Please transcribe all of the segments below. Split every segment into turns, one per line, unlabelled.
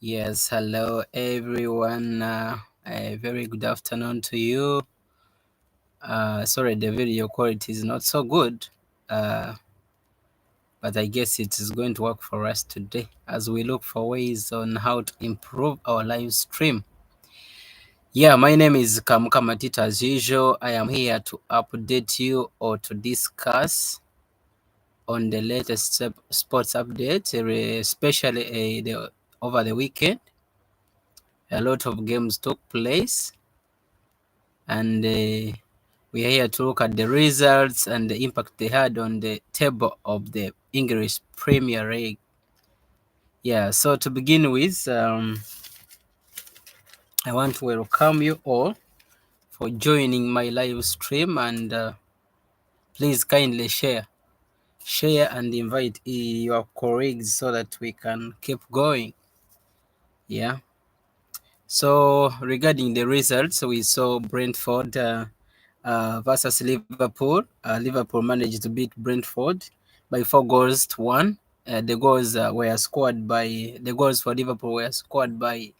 Yes, hello everyone. A very good afternoon to you. Sorry, the video quality is not so good, but I guess it is going to work for us today as we look for ways on how to improve our live stream. Yeah, my name is Kamuka Matita. As usual, I am here to update you or to discuss on the latest sports updates, especially over the weekend. A lot of games took place, and we are here to look at the results and the impact they had on the table of the English Premier League. Yeah, so to begin with, I want to welcome you all for joining my live stream, and please kindly share and invite your colleagues so that we can keep going. Yeah. So regarding the results, we saw Brentford versus Liverpool. Liverpool managed to beat Brentford by 4-1. The goals for Liverpool were scored by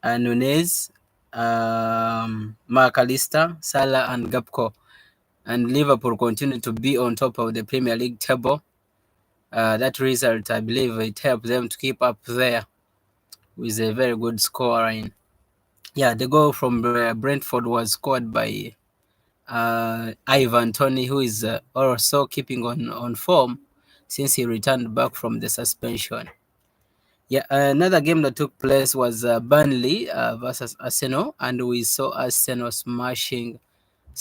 Nunez, Mark Allister, Salah, and Gakpo. And Liverpool continued to be on top of the Premier League table. That result, I believe, it helped them to keep up there with a very good scoring. Yeah, the goal from Brentford was scored by Ivan Toney, who is also keeping on form since he returned back from the suspension. Yeah, another game that took place was Burnley versus Arsenal, and we saw Arsenal smashing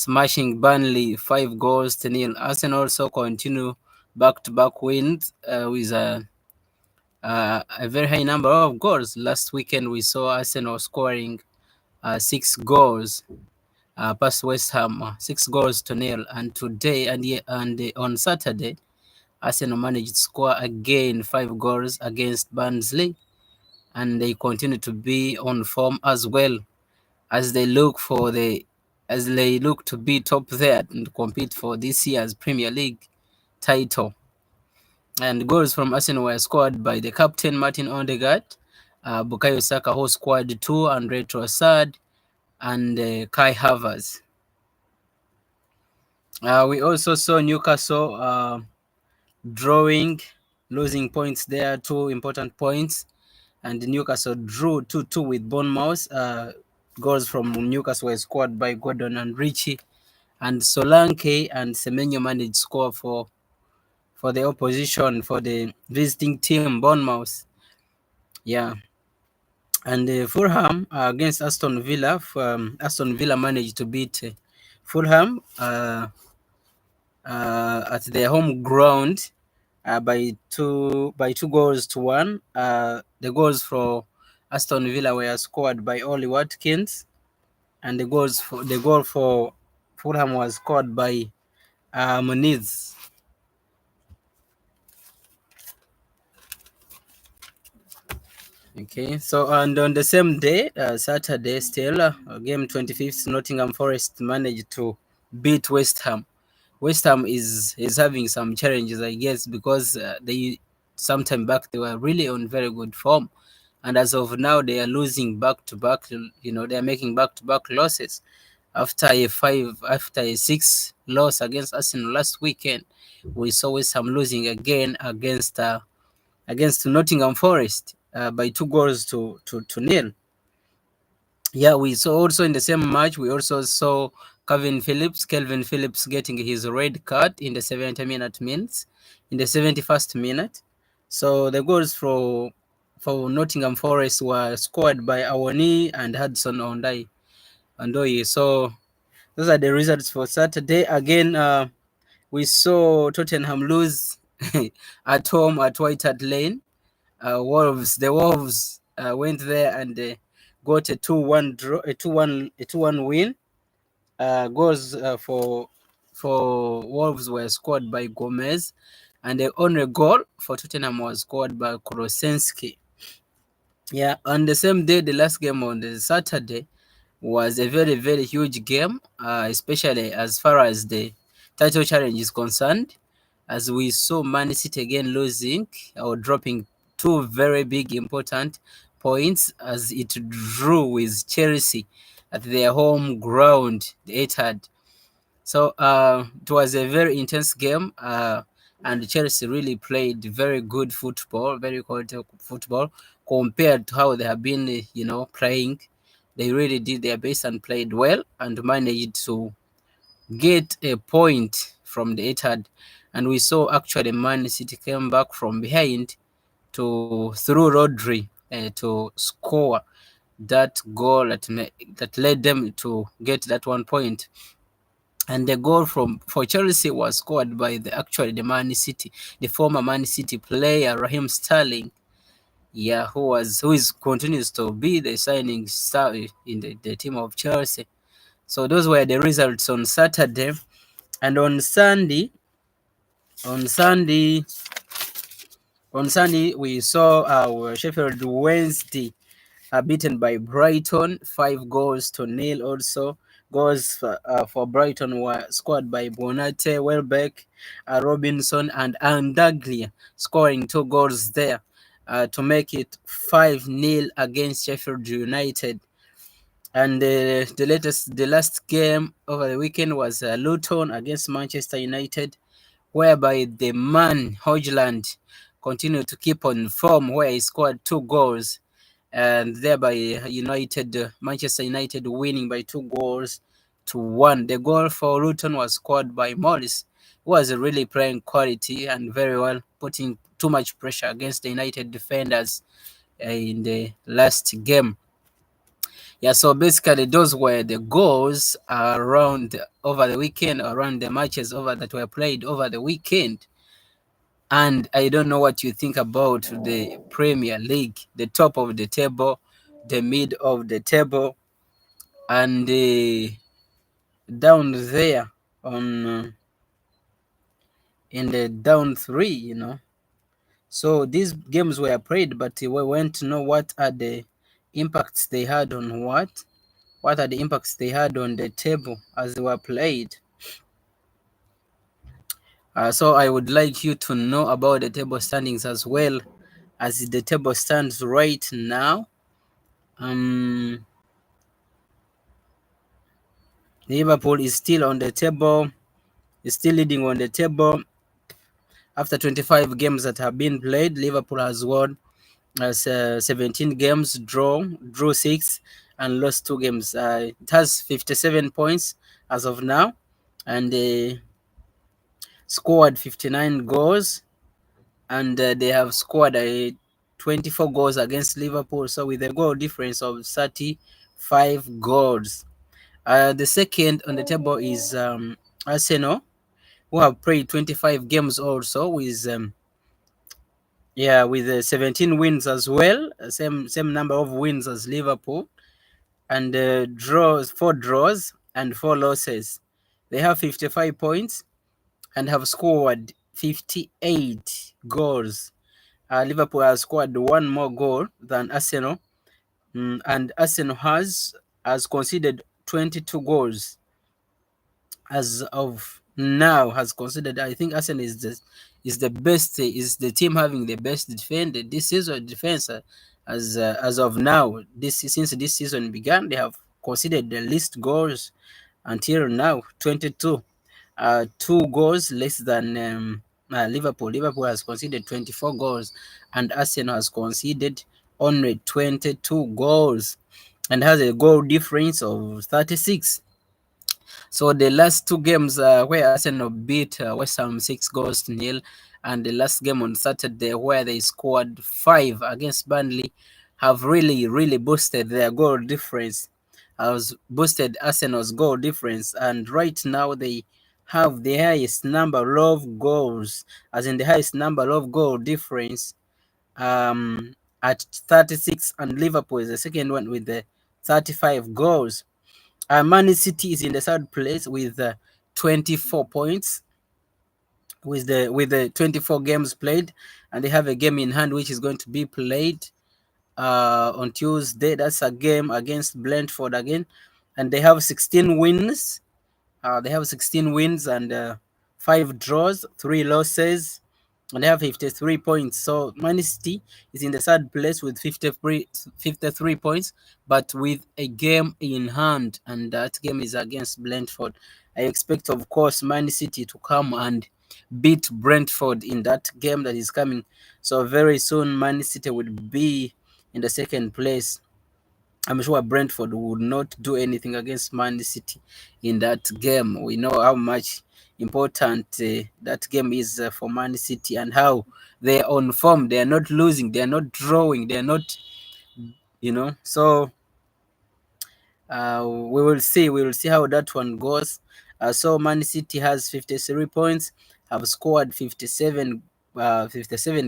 Burnley 5-0. Arsenal also continue back-to-back wins with a very high number of goals. Last weekend we saw Arsenal scoring 6 goals past West Ham, 6-0, and today and on Saturday, Arsenal managed to score again 5 goals against Barnsley, and they continue to be on form as well as they look to be top there and compete for this year's Premier League title. And goals from Arsenal were scored by the captain Martin Odegaard, Bukayo Saka, who scored 2, and Andre Trossard and Kai Havertz. We also saw Newcastle losing points there, 2 important points, and Newcastle drew 2-2 with Bournemouth. Goals from Newcastle were scored by Gordon and Richie, and Solanke and Semenyo managed to score for the opposition, for the visiting team, Bournemouth. Yeah. And Fulham against Aston Villa. Aston Villa managed to beat Fulham at their home ground by 2-1. The goals for Aston Villa were scored by Ollie Watkins, and the goal for Fulham was scored by Muniz. Okay, so and on the same day, Saturday, still game 25th, Nottingham Forest managed to beat West Ham. West Ham is having some challenges, I guess, because they sometime back they were really on very good form, and as of now they are losing back to back. They are making back to back losses after a 6 loss against Arsenal last weekend. We saw West Ham losing again against Nottingham Forest by 2-0. Yeah, we saw also in the same match, we also saw Kelvin Phillips getting his red card in the 70th minute, in the 71st minute. So the goals for Nottingham Forest were scored by Awoni and Hudson Ondoi. So those are the results for Saturday. Again, we saw Tottenham lose at home at White Hart Lane. The Wolves went there and got a 2-1 draw, a 2-1 win. Goals for Wolves were scored by Gomez, and the only goal for Tottenham was scored by Kurosenski. Yeah, on the same day, the last game on the Saturday was a very, very huge game, especially as far as the title challenge is concerned, as we saw Man City again losing or dropping 2 very big important points as it drew with Chelsea at their home ground, the Etihad. So it was a very intense game, and Chelsea really played very good football, very quality football compared to how they have been, playing. They really did their best and played well and managed to get a point from the Etihad. And we saw actually Man City came back from behind to through Rodri to score that goal that led them to get that 1 point. And the goal for Chelsea was scored by the Man City, the former Man City player Raheem Sterling. Yeah, who continues to be the signing star in the team of Chelsea. So those were the results on Saturday. And on Sunday, on Sunday, on Sunday, we saw our Sheffield Wednesday beaten by Brighton 5 goals to 0. Also, goals for Brighton were scored by Bonate, Welbeck, Robinson, and Andaglia, scoring 2 goals there to make it 5-0 against Sheffield United. And the last game over the weekend was Luton against Manchester United, whereby the man Hojland continued to keep on form, where he scored 2 goals, and thereby Manchester United winning by 2 goals to 1. The goal for Luton was scored by Morris, who was really playing quality and very well, putting too much pressure against the United defenders in the last game. Yeah, so basically those were the goals around over the weekend, around the matches over that were played over the weekend. And I don't know what you think about the Premier League, the top of the table, the mid of the table, and down there on in the down 3. So these games were played, but we want to know what are the impacts they had on what are the impacts they had on the table as they were played. So I would like you to know about the table standings as well, as the table stands right now. Liverpool is still on the table, is still leading on the table. After 25 games that have been played, Liverpool has won 17 games, drew 6, and lost 2 games. It has 57 points as of now, and scored 59 goals, and they have scored 24 goals against Liverpool, so with a goal difference of 35 goals. The second on the table is Arsenal, who have played 25 games also with 17 wins as well, same number of wins as Liverpool, and 4 draws and 4 losses. They have 55 points and have scored 58 goals. Liverpool has scored 1 more goal than Arsenal, and Arsenal has conceded 22 goals as of now. Has considered. I think Arsenal is the best, is the team having the best this season defense as of now. Since this season began, they have conceded the least goals until now, 22. 2 goals less than Liverpool. Liverpool has conceded 24 goals, and Arsenal has conceded only 22 goals and has a goal difference of 36. So the last 2 games where Arsenal beat West Ham 6 goals to 0, and the last game on Saturday where they scored 5 against Burnley, have really boosted their goal difference. Has boosted Arsenal's goal difference, and right now they have the highest number of goals, as in the highest number of goal difference at 36, and Liverpool is the second one with the 35 goals. Man City is in the third place with 24 points, with the 24 games played, and they have a game in hand which is going to be played on Tuesday. That's a game against Brentford again, and they have 16 wins. They have 16 wins and 5 draws, 3 losses. and they have 53 points. So Man City is in the third place with 53 points, but with a game in hand, and that game is against Brentford. I expect, of course, Man City to come and beat Brentford in that game that is coming. So very soon, Man City will be in the second place. I'm sure Brentford would not do anything against Man City in that game. We know how much important that game is for Man City, and how they are on form. They are not losing. They are not drawing. They are not, So we will see. We will see how that one goes. So Man City has 53 points, have scored 57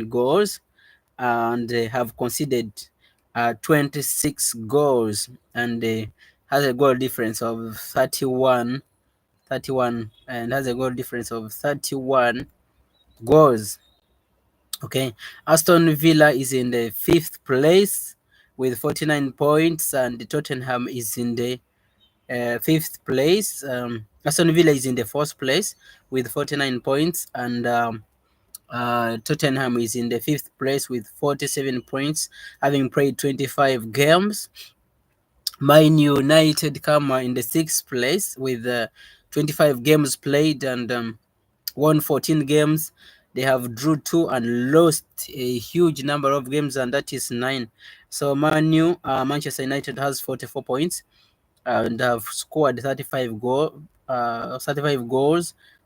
goals, and have conceded 26 goals, and has a goal difference of 31, and has a goal difference of 31 goals. Okay, Aston Villa is in the 5th place with 49 points, and Tottenham is in the 5th place. Aston Villa is in the 4th place with 49 points, and Tottenham is in the 5th place with 47 points, having played 25 games. Man United come in the 6th place with 25 games played, and won 14 games. They have drew 2 and lost a huge number of games, and that is 9. So Manchester United has 44 points and have scored 35 goals,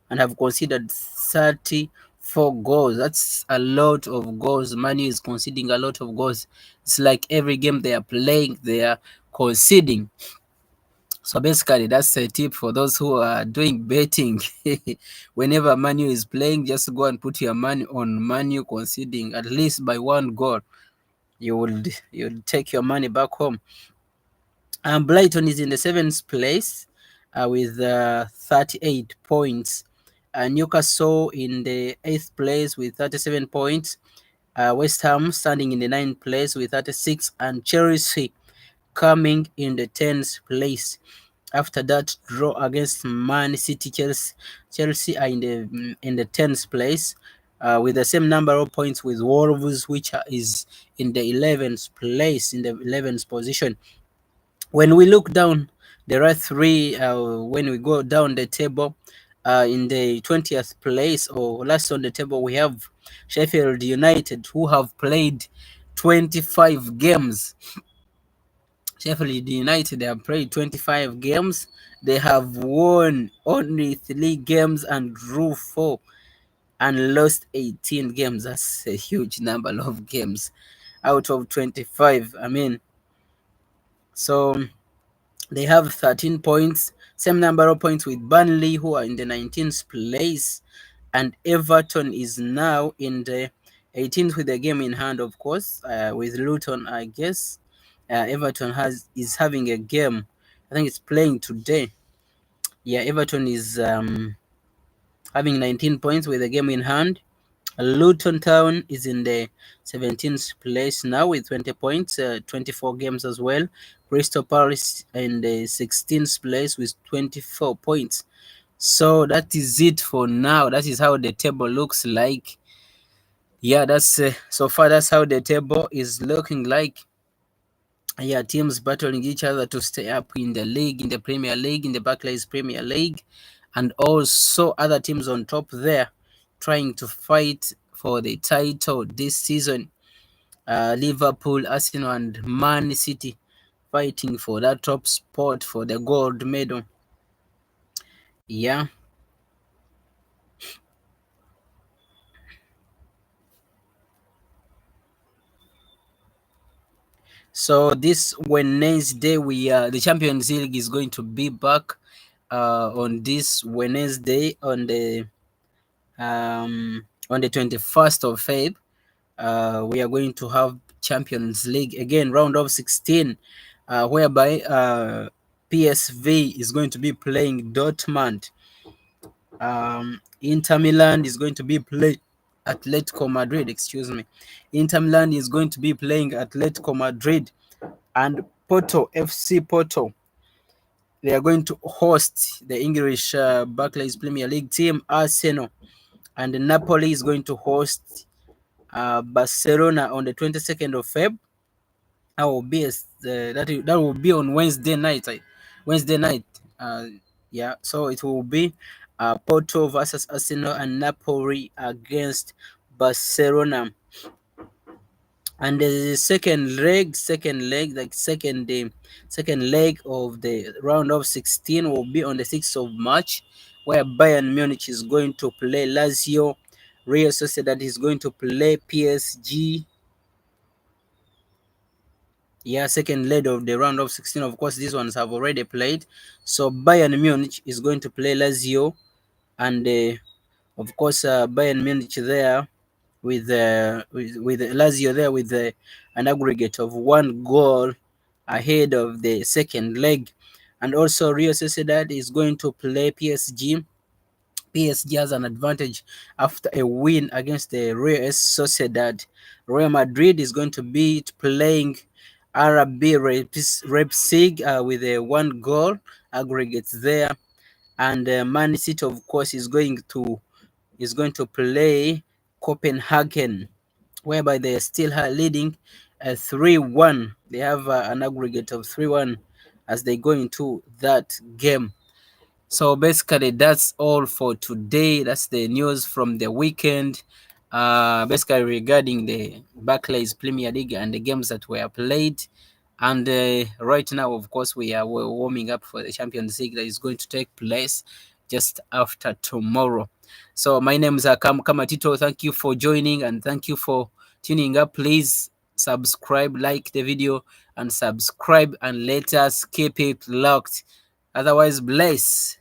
and have conceded 34 goals. That's a lot of goals. Manu is conceding a lot of goals. It's like every game they are playing, they are conceding. So basically, that's a tip for those who are doing betting. Whenever Manu is playing, just go and put your money on Manu conceding at least by 1 goal. You'll take your money back home. Brighton is in the 7th place with 38 points. Newcastle in the 8th place with 37 points. West Ham standing in the 9th place with 36, and Chelsea coming in the 10th place. After that draw against Man City, Chelsea are in the 10th place with the same number of points with Wolves, which is in the 11th place, in the 11th position. When we look down, there are 3 when we go down the table. In the 20th place, or last on the table, we have Sheffield United, who have played 25 games. Sheffield United, they have played 25 games. They have won only 3 games and drew 4, and lost 18 games. That's a huge number of games out of 25. I mean, so they have 13 points, same number of points with Burnley, who are in the 19th place, and Everton is now in the 18th with the game in hand, of course, with Luton, I guess. Everton is having a game. I think it's playing today. Yeah, Everton is having 19 points with a game in hand. Luton Town is in the 17th place now with 20 points, 24 games as well. Crystal Palace in the 16th place with 24 points. So that is it for now. That is how the table looks like. Yeah, that's so far. That's how the table is looking like. Yeah, teams battling each other to stay up in the league, in the Premier League, in the Barclays Premier League, and also other teams on top there trying to fight for the title this season. Liverpool, Arsenal, and Man City fighting for that top spot for the gold medal. Yeah. So this Wednesday, the Champions League is going to be back on this Wednesday on the 21st of Feb. We are going to have Champions League again, round of 16, whereby PSV is going to be playing Dortmund. Inter Milan is going to be playing Atletico Madrid. Excuse me. Inter Milan is going to be playing Atletico Madrid, and Porto FC Porto, they are going to host the English Barclays Premier League team Arsenal. and Napoli is going to host Barcelona on the 22nd of Feb. That will be that will be on Wednesday night. Wednesday night. Yeah, so it will be Porto versus Arsenal and Napoli against Barcelona. And the second leg of the round of 16 will be on the 6th of March, where Bayern Munich is going to play Lazio, Real Sociedad is going to play PSG. Yeah, second leg of the round of 16. Of course, these ones have already played. So Bayern Munich is going to play Lazio, and of course Bayern Munich there with Lazio there with an aggregate of 1 goal ahead of the second leg. And also Real Sociedad is going to play PSG. PSG has an advantage after a win against the Real Sociedad. Real Madrid is going to be playing RB Leipzig with a 1 goal aggregate there. And Man City, of course, is going to play Copenhagen, whereby they are still leading 3-1. They have an aggregate of 3-1 as they go into that game. So basically, that's all for today. That's the news from the weekend. Basically, regarding the Barclays Premier League and the games that were played. And right now, of course, we're warming up for the Champions League that is going to take place just after tomorrow. So my name is Kamatito. Thank you for joining and thank you for tuning up. Please subscribe, like the video, and subscribe, and let us keep it locked. Otherwise, bless.